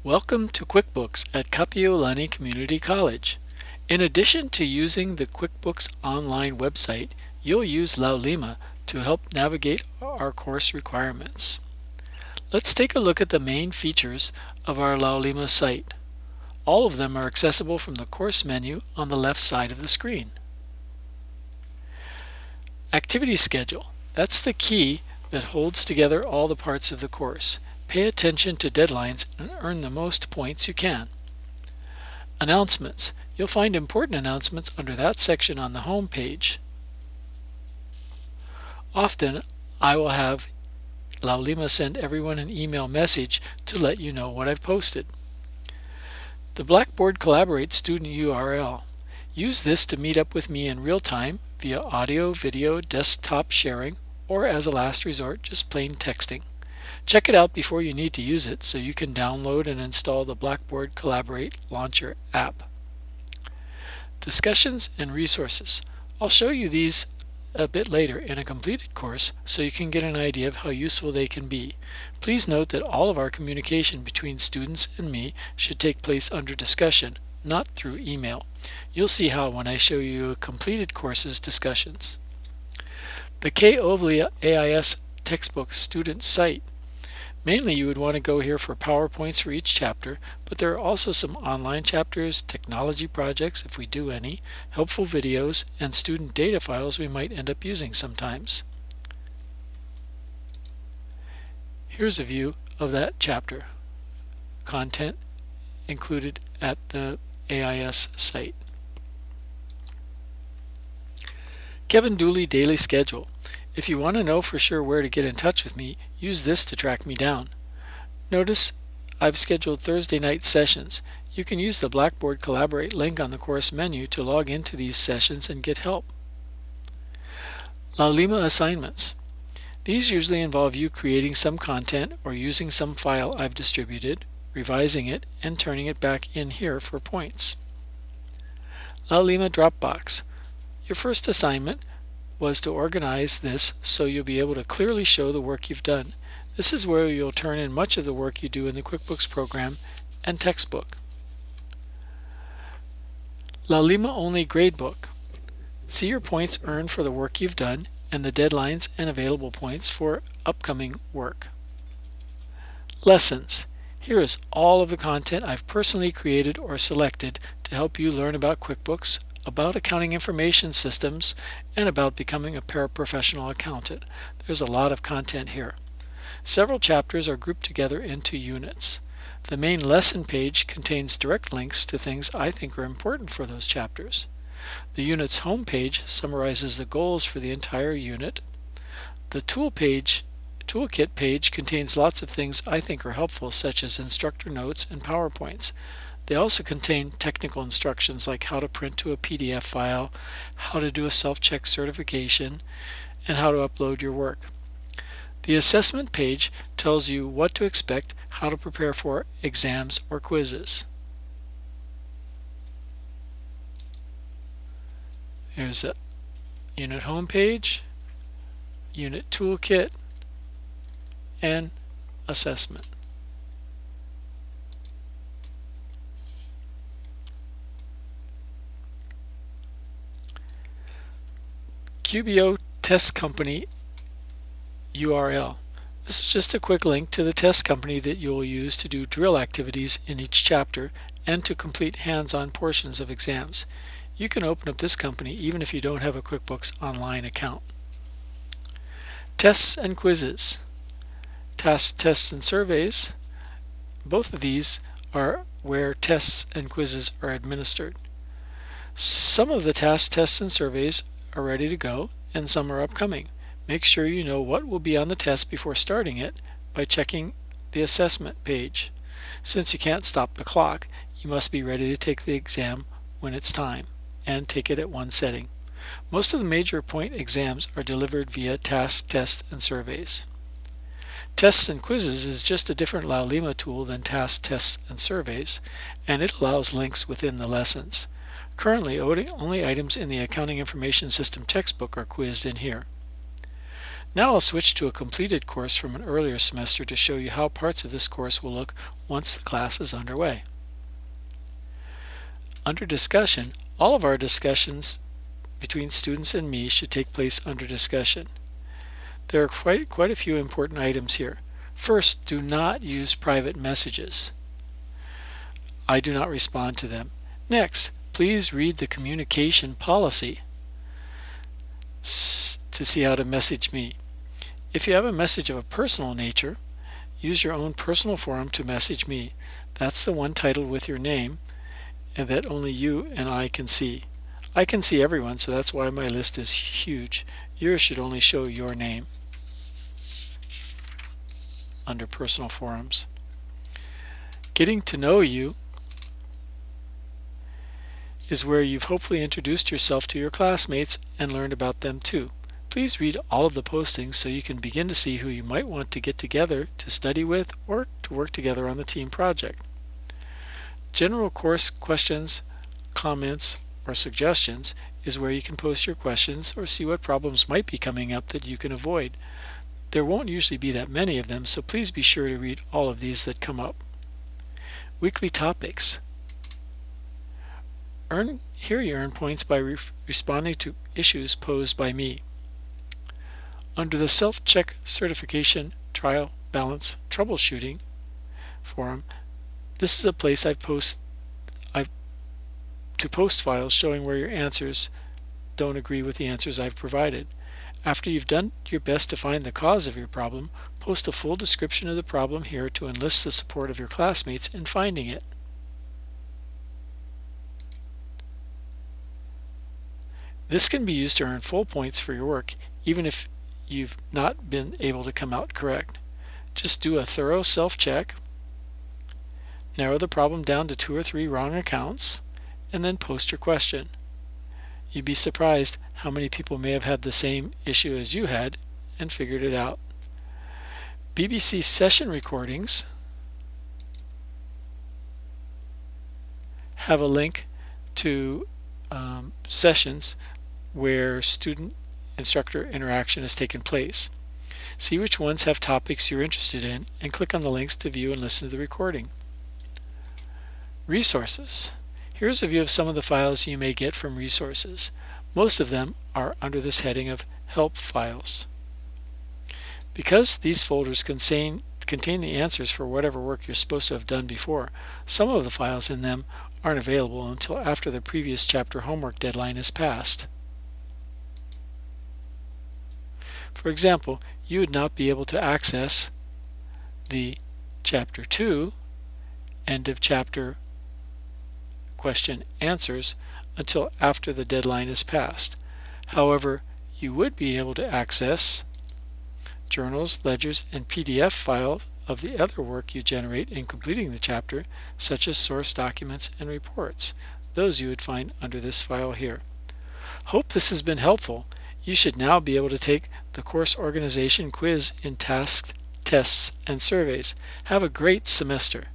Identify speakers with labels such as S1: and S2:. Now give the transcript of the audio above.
S1: Welcome to QuickBooks at Kapi'olani Community College. In addition to using the QuickBooks online website, you'll use Laulima to help navigate our course requirements. Let's take a look at the main features of our Laulima site. All of them are accessible from the course menu on the left side of the screen. Activity schedule. That's the key that holds together all the parts of the course. Pay attention to deadlines and earn the most points you can. Announcements. You'll find important announcements under that section on the home page. Often, I will have Laulima send everyone an email message to let you know what I've posted. The Blackboard Collaborate student URL. Use this to meet up with me in real time via audio, video, desktop sharing, or as a last resort, just plain texting. Check it out before you need to use it so you can download and install the Blackboard Collaborate Launcher app. Discussions and resources. I'll show you these a bit later in a completed course so you can get an idea of how useful they can be. Please note that all of our communication between students and me should take place under discussion, not through email. You'll see how when I show you a completed course's discussions. The K-Ovlia AIS textbook student site. Mainly you would want to go here for PowerPoints for each chapter, but there are also some online chapters, technology projects if we do any, helpful videos, and student data files we might end up using sometimes. Here's a view of that chapter. Content included at the AIS site. Kevin Dooley Daily Schedule. If you want to know for sure where to get in touch with me, use this to track me down. Notice I've scheduled Thursday night sessions. You can use the Blackboard Collaborate link on the course menu to log into these sessions and get help. Laulima assignments. These usually involve you creating some content or using some file I've distributed, revising it, and turning it back in here for points. Laulima Dropbox. Your first assignment was to organize this so you'll be able to clearly show the work you've done. This is where you'll turn in much of the work you do in the QuickBooks program and textbook. Laulima Only Gradebook. See your points earned for the work you've done and the deadlines and available points for upcoming work. Lessons. Here is all of the content I've personally created or selected to help you learn about QuickBooks, about accounting information systems, and about becoming a paraprofessional accountant. There's a lot of content here. Several chapters are grouped together into units. The main lesson page contains direct links to things I think are important for those chapters. The unit's home page summarizes the goals for the entire unit. The toolkit page contains lots of things I think are helpful, such as instructor notes and PowerPoints. They also contain technical instructions like how to print to a PDF file, how to do a self-check certification, and how to upload your work. The assessment page tells you what to expect, how to prepare for exams or quizzes. Here's a unit homepage, unit toolkit, and assessment. QBO Test Company URL. This is just a quick link to the test company that you'll use to do drill activities in each chapter and to complete hands-on portions of exams. You can open up this company even if you don't have a QuickBooks Online account. Tests and quizzes. Tasks, tests, and surveys. Both of these are where tests and quizzes are administered. Some of the tasks, tests, and surveys are ready to go, and some are upcoming. Make sure you know what will be on the test before starting it by checking the assessment page. Since you can't stop the clock, you must be ready to take the exam when it's time, and take it at one setting. Most of the major point exams are delivered via tasks, tests, and surveys. Tests and quizzes is just a different Laulima tool than tasks, tests, and surveys, and it allows links within the lessons. Currently, only items in the Accounting Information System textbook are quizzed in here. Now I'll switch to a completed course from an earlier semester to show you how parts of this course will look once the class is underway. Under discussion, all of our discussions between students and me should take place under discussion. There are quite a few important items here. First, do not use private messages. I do not respond to them. Next, please read the communication policy to see how to message me. If you have a message of a personal nature, use your own personal forum to message me. That's the one titled with your name and that only you and I can see. I can see everyone, so that's why my list is huge. Yours should only show your name under personal forums. Getting to know you is where you've hopefully introduced yourself to your classmates and learned about them too. Please read all of the postings so you can begin to see who you might want to get together to study with or to work together on the team project. General course questions, comments, or suggestions is where you can post your questions or see what problems might be coming up that you can avoid. There won't usually be that many of them, so please be sure to read all of these that come up. Weekly topics. Here you earn points by responding to issues posed by me. Under the Self-Check Certification Trial Balance Troubleshooting forum, this is a place to post files showing where your answers don't agree with the answers I've provided. After you've done your best to find the cause of your problem, post a full description of the problem here to enlist the support of your classmates in finding it. This can be used to earn full points for your work, even if you've not been able to come out correct. Just do a thorough self-check, narrow the problem down to 2 or 3 wrong accounts, and then post your question. You'd be surprised how many people may have had the same issue as you had and figured it out. BBC session recordings have a link to sessions where student-instructor interaction has taken place. See which ones have topics you're interested in and click on the links to view and listen to the recording. Resources. Here's a view of some of the files you may get from resources. Most of them are under this heading of Help Files. Because these folders contain the answers for whatever work you're supposed to have done before, some of the files in them aren't available until after the previous chapter homework deadline is passed. For example, you would not be able to access the Chapter 2 end of chapter question answers until after the deadline is passed. However, you would be able to access journals, ledgers, and PDF files of the other work you generate in completing the chapter, such as source documents and reports. Those you would find under this file here. Hope this has been helpful. You should now be able to take the course organization quiz in tasks, tests, and surveys. Have a great semester.